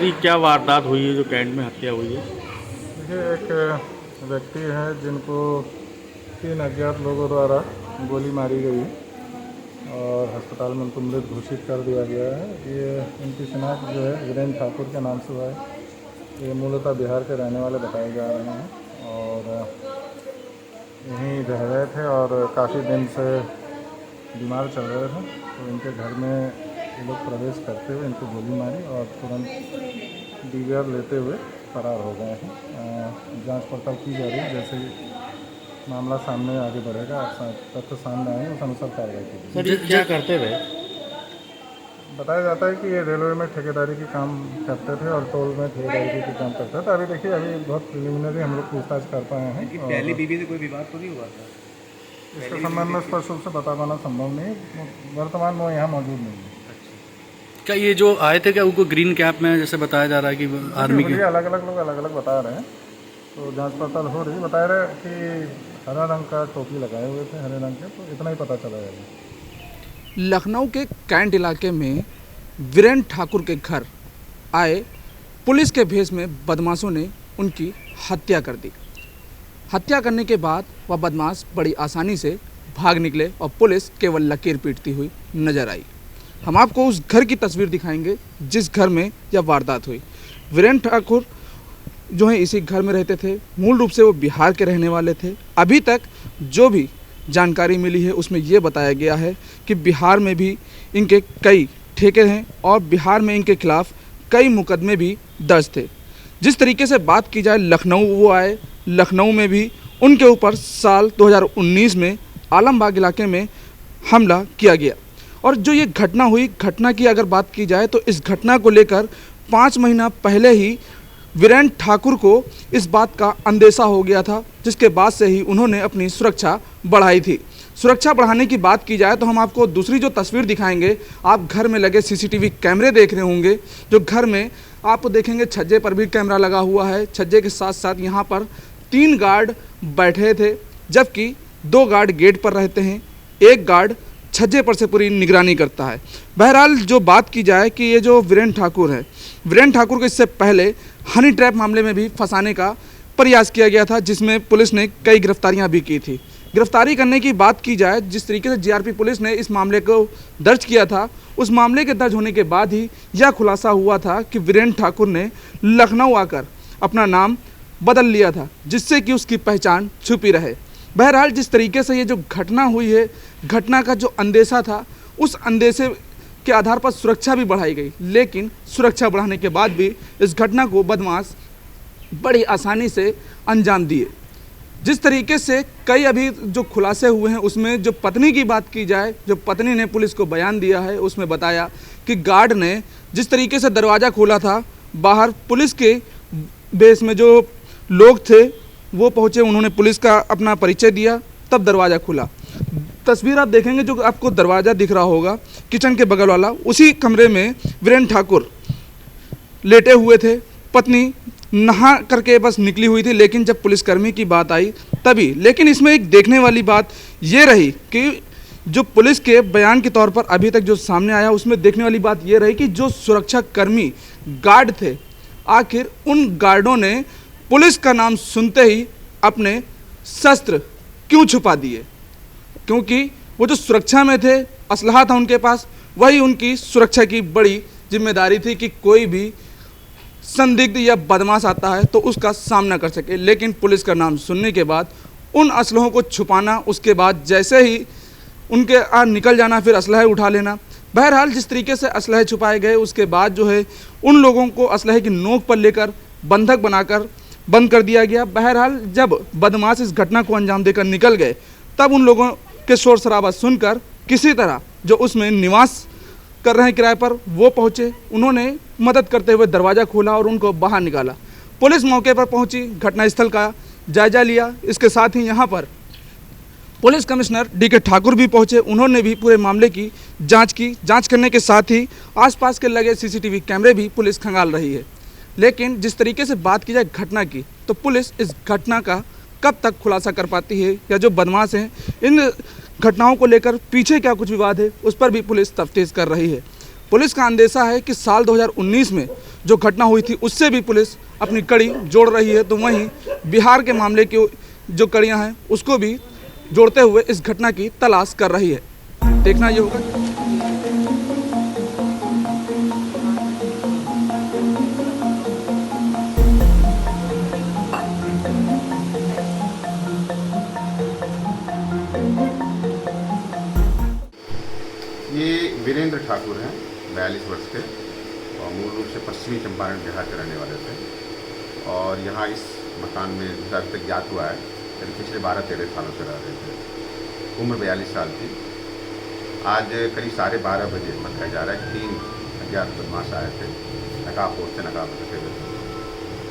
Sir ये क्या वारदात हुई है जो कैंट में हत्या हुई है? देखिए, एक व्यक्ति है जिनको 3 अज्ञात लोगों द्वारा गोली मारी गई और अस्पताल में उनको मृत घोषित कर दिया गया है। ये इनकी शिनाख्त जो है वीरेंद्र ठाकुर के नाम से हुआ है। ये मूलतः बिहार के रहने वाले बताए जा रहे हैं और यहीं रह रहे थे और काफ़ी दिन से बीमार चल रहे थे। तो इनके घर में ये लोग प्रवेश करते हुए इनको गोली मारी और तुरंत डीवीआर लेते हुए फरार हो गए हैं। जांच पड़ताल की जा रही है। जैसे ही मामला सामने आगे बढ़ेगा, तथ्य सामने आएंगे, उस अनुसार कार्रवाई की जाएगी। सर ये क्या करते थे? बताया जाता है कि ये रेलवे में ठेकेदारी के काम करते थे और टोल में ठेकेदारी के काम करते थे। अभी देखिए, अभी बहुत प्रिलिमिनरी हम लोग पूछताछ कर पाए हैं। पहली बीवी से कोई विवाद तो नहीं हुआ था? इसके संबंध में स्पष्ट रूप से बता पाना संभव नहीं है। वर्तमान में वो यहाँ मौजूद नहीं है। क्या ये जो आए थे क्या उनको ग्रीन कैप में जैसे बताया जा रहा है कि आर्मी के? अलग अलग लोग अलग अलग बता रहे हैं, तो जांच पड़ताल हो रही है। बता रहे कि हरा रंग का टोपी लगाए हुए थे, हरे रंग के, तो इतना ही पता चला है। लखनऊ के कैंट इलाके में वीरेंद्र ठाकुर के घर आए पुलिस के भेष में बदमाशों ने उनकी हत्या कर दी। हत्या करने के बाद वह बदमाश बड़ी आसानी से भाग निकले और पुलिस केवल लकीर पीटती हुई नजर आई। हम आपको उस घर की तस्वीर दिखाएंगे जिस घर में यह वारदात हुई। वीरेंद्र ठाकुर जो है इसी घर में रहते थे। मूल रूप से वो बिहार के रहने वाले थे। अभी तक जो भी जानकारी मिली है उसमें ये बताया गया है कि बिहार में भी इनके कई ठेके हैं और बिहार में इनके खिलाफ कई मुकदमे भी दर्ज थे। जिस तरीके से बात की जाए, लखनऊ वो आए, लखनऊ में भी उनके ऊपर साल 2019 में आलमबाग इलाके में हमला किया गया। और जो ये घटना हुई, घटना की अगर बात की जाए तो इस घटना को लेकर 5 महीना पहले ही वीरेंद्र ठाकुर को इस बात का अंदेशा हो गया था, जिसके बाद से ही उन्होंने अपनी सुरक्षा बढ़ाई थी। सुरक्षा बढ़ाने की बात की जाए तो हम आपको दूसरी जो तस्वीर दिखाएंगे, आप घर में लगे सीसीटीवी कैमरे देख रहे होंगे। जो घर में आप देखेंगे छज्जे पर भी कैमरा लगा हुआ है। छज्जे के साथ साथ यहाँ पर 3 गार्ड बैठे थे, जबकि 2 गार्ड गेट पर रहते हैं, 1 गार्ड छज्जे पर से पूरी निगरानी करता है। बहरहाल जो बात की जाए कि ये जो वीरेंद्र ठाकुर है, वीरेंद्र ठाकुर को इससे पहले हनी ट्रैप मामले में भी फंसाने का प्रयास किया गया था, जिसमें पुलिस ने कई गिरफ्तारियां भी की थी। गिरफ्तारी करने की बात की जाए, जिस तरीके से जीआरपी पुलिस ने इस मामले को दर्ज किया था, उस मामले के दर्ज होने के बाद ही यह खुलासा हुआ था कि वीरेंद्र ठाकुर ने लखनऊ आकर अपना नाम बदल लिया था, जिससे कि उसकी पहचान छुपी रहे। बहरहाल जिस तरीके से ये जो घटना हुई है, घटना का जो अंदेशा था, उस अंदेशे के आधार पर सुरक्षा भी बढ़ाई गई, लेकिन सुरक्षा बढ़ाने के बाद भी इस घटना को बदमाश बड़ी आसानी से अंजाम दिए। जिस तरीके से कई अभी जो खुलासे हुए हैं, उसमें जो पत्नी की बात की जाए, जो पत्नी ने पुलिस को बयान दिया है, उसमें बताया कि गार्ड ने जिस तरीके से दरवाज़ा खोला था, बाहर पुलिस के बेस में जो लोग थे वो पहुँचे, उन्होंने पुलिस का अपना परिचय दिया, तब दरवाज़ा खुला। तस्वीर आप देखेंगे, जो आपको दरवाज़ा दिख रहा होगा किचन के बगल वाला, उसी कमरे में वीरेंद्र ठाकुर लेटे हुए थे। पत्नी नहा करके बस निकली हुई थी, लेकिन जब पुलिसकर्मी की बात आई तभी। लेकिन इसमें एक देखने वाली बात ये रही कि जो पुलिस के बयान के तौर पर अभी तक जो सामने आया, उसमें देखने वाली बात ये रही कि जो सुरक्षाकर्मी गार्ड थे, आखिर उन गार्डों ने पुलिस का नाम सुनते ही अपने शस्त्र क्यों छुपा दिए? क्योंकि वो जो सुरक्षा में थे, असलहा था उनके पास, वही उनकी सुरक्षा की बड़ी जिम्मेदारी थी कि कोई भी संदिग्ध या बदमाश आता है तो उसका सामना कर सके। लेकिन पुलिस का नाम सुनने के बाद उन असलहों को छुपाना, उसके बाद जैसे ही उनके निकल जाना, फिर असलहे उठा लेना। बहरहाल जिस तरीके से असलहे छुपाए गए, उसके बाद जो है उन लोगों को असलहे की नोक पर लेकर बंधक बनाकर बंद कर दिया गया। बहरहाल जब बदमाश इस घटना को अंजाम देकर निकल गए, तब उन लोगों के शोर शराबा सुनकर किसी तरह जो उसमें निवास कर रहे हैं किराए पर, वो पहुँचे। उन्होंने मदद करते हुए दरवाज़ा खोला और उनको बाहर निकाला। पुलिस मौके पर पहुंची, घटनास्थल का जायजा लिया। इसके साथ ही यहाँ पर पुलिस कमिश्नर डी.के. ठाकुर भी पहुंचे। उन्होंने भी पूरे मामले की जांच की। जांच करने के साथ ही आसपास के लगे सीसीटीवी कैमरे भी पुलिस खंगाल रही है। लेकिन जिस तरीके से बात की जाए घटना की, तो पुलिस इस घटना का कब तक खुलासा कर पाती है, या जो बदमाश हैं इन घटनाओं को लेकर पीछे क्या कुछ विवाद है, उस पर भी पुलिस तफ्तीश कर रही है। पुलिस का अंदेशा है कि साल 2019 में जो घटना हुई थी उससे भी पुलिस अपनी कड़ी जोड़ रही है, तो वहीं बिहार के मामले की जो कड़ियां हैं उसको भी जोड़ते हुए इस घटना की तलाश कर रही है। देखना ये होगा। ये वीरेंद्र ठाकुर हैं, 42 वर्ष के, और मूल रूप से पश्चिमी चंपारण बिहार के रहने वाले थे। और यहाँ इस मकान में जितना अभी तक ज्ञात हुआ है करीब पिछले 12-13 सालों से रह रहे थे। उम्र 42 साल थी। आज करीब 12:30 बजे बताया जा रहा है कि 3 अज्ञात बदमाश आए थे, नकाब पोस्ट से नकाब रखे हुए थे।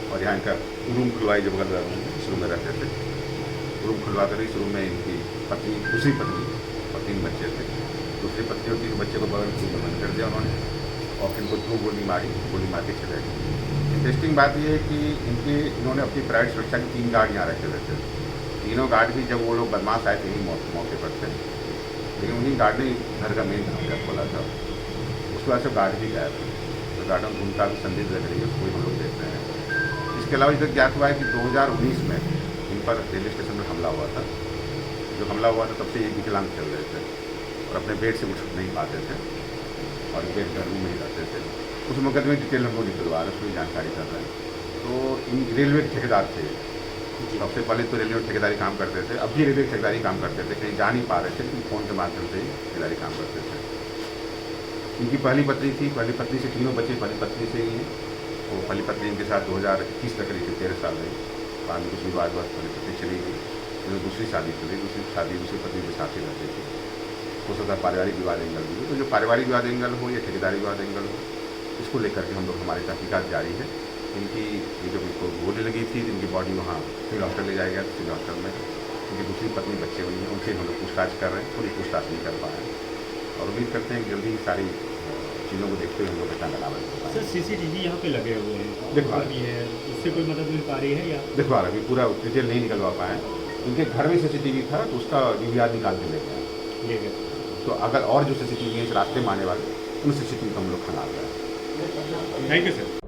और यहाँ इनका रूम खुलवाई, जो बगल रूम है, इस रूम में रहते थे। रूम खुलवा कर इस रूम में इनकी पत्नी, दूसरी पत्नी और 3 बच्चे थे। दूसरी पत्नी और 3 बच्चे को बगल रूम में बंद कर दिया उन्होंने, और फिर इनको 2 गोली मार के चले गए। इंटरेस्टिंग बात यह है कि इन्होंने अपनी प्राइवेट सुरक्षा की 3 गार्ड यहाँ रखे हुए थे। तीनों गार्ड भी जब वो लोग बदमाश आए थे यही मौके पर थे, लेकिन उन्हीं गार्ड ने घर का मेन दरवाजा खोला था। उसके बाद से गार्ड भी गायब थे, तो गार्डों की भूमिका भी संदिग्ध लग रही है, उसको हम लोग देख रहे हैं। इसके अलावा इधर ज्ञात हुआ है कि 2019 में इन पर रेलवे स्टेशन में हमला हुआ था। जो हमला हुआ था तब से ये विकलांग चल रहे थे और अपने बेड से उठ नहीं पाते थे और बेड घर में ही रहते थे। उस मुकदमे में डिटेल हम लोग निकलवा रहे हैं, उसकी जानकारी कर रहे हैं। तो इन रेलवे के ठेकेदार थे, सबसे पहले तो रेलवे ठेकेदारी काम करते थे, अब भी रेलवे ठेकेदारी काम करते थे, कहीं जा नहीं पा रहे थे, लेकिन फ़ोन के माध्यम से ही ठेकेदारी काम करते थे। इनकी पहली पत्नी थी, पहली पत्नी से 3 बच्चे पहली पत्नी से ही हैं। वो पहली पत्नी इनके साथ 2021 तक रही थी, 13 साल रही। बाद में कुछ विवाद हुआ, पहली पत्नी चली गई, फिर दूसरी शादी चली, दूसरी पत्नी के साथ ही रहती थी। हो सकता है पारिवारिक विवाद एंगल भी हो, तो जो पारिवारिक विवाद एंगल हो या ठेकेदारी विवाद एंगल हो, इसको लेकर के हम लोग हमारी तहकीकात जारी है। इनकी ये जब इनको गोली लगी थी तो इनकी बॉडी वहाँ सिविल हॉस्पिटल ले जाया गया, सिविल हॉस्पिटल में इनकी दूसरी पत्नी बच्चे हुई हैं, उनसे हम लोग पूछताछ कर रहे हैं, पूरी पूछताछ नहीं कर पाए हैं और उम्मीद करते हैं कि जल्दी सारी चीज़ों को देखते हुए हम लोग पहचान लगाना है। सर सीसीटीवी यहाँ पे लगे हुए हैं, देखो भी है, उससे कोई मदद मिल पा रही है या? देखो अभी पूरा डिटेल नहीं निकलवा पाए। इनके घर में सीसीटीवी था तो उसका DVR निकाल के ले गया, तो अगर और जो सीसीटीवी है इस रास्ते में आने वाले उन सीसीटीवी को हम लोग खंगाल रहे हैं। Thank you sir.